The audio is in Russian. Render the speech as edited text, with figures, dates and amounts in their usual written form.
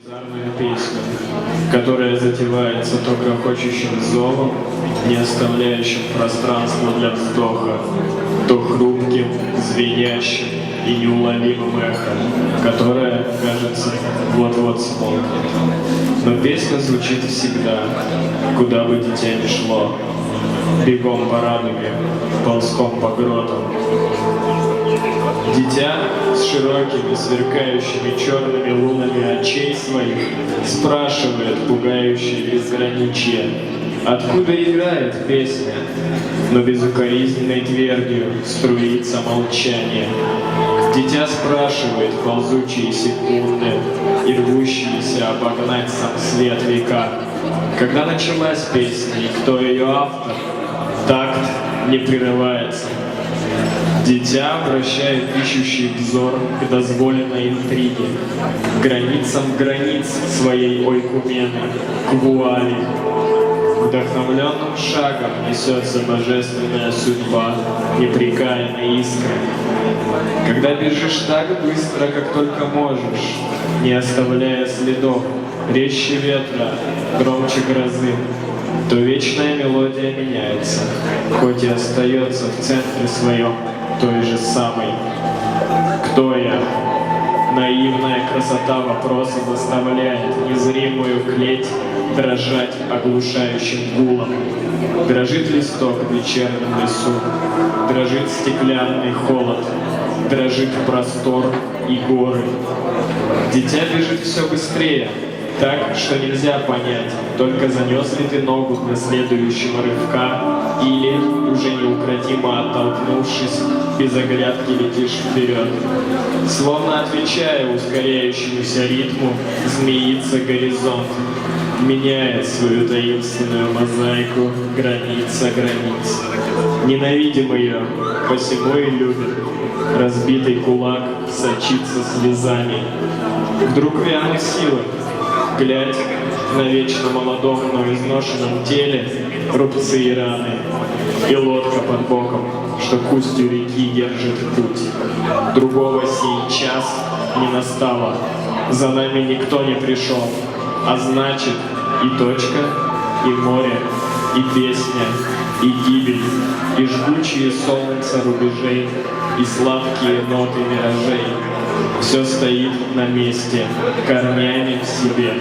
Лучезарную песню, которая затевается то грохочущим зовом, не оставляющим пространства для вздоха, то хрупким, звенящим и неуловимым эхом, которое, кажется, вот-вот смолкнет. Но песня звучит всегда, куда бы дитя ни шло, бегом по радуге, ползком по гротам. Дитя с широкими, сверкающими черными лунами очей своих спрашивает пугающее безграничье, откуда играет песня, но безукоризненной твердью струится молчание. Дитя спрашивает ползучие секунды и рвущиеся обогнать сам свет века. Когда началась песня и кто ее автор, такт не прерывается. Дитя обращает ищущий взор к дозволенной интриге, к границам границ своей ойкумены, к вуали. Вдохновленным шагом несется божественная судьба непрекаянной искры. Когда бежишь так быстро, как только можешь, не оставляя следов, резче ветра, громче грозы, то вечная мелодия меняется, хоть и остается в центре своем той же самой. Кто я? Наивная красота вопроса заставляет незримую клеть дрожать оглушающим гулом. Дрожит листок в вечернем лесу, дрожит стеклянный холод, дрожит простор и горы. Дитя бежит все быстрее, так, что нельзя понять, только занес ли ты ногу для следующего рывка, или, уже неукротимо оттолкнувшись, без оглядки летишь вперед. Словно отвечая ускоряющемуся ритму, змеится горизонт, меняет свою таинственную мозаику граница границ. Ненавидим ее, посему и любим. Разбитый кулак сочится слезами. Вдруг вянут силы, глядь на вечно молодом, но изношенном теле рубцы и раны, и лодка под боком, что к устью реки держит путь. Другого сей час не настало, за нами никто не пришел, а значит и точка, и море, и песня, и гибель, и жгучие солнца рубежей, и сладкие ноты миражей. Все стоит на месте, корнями в себе.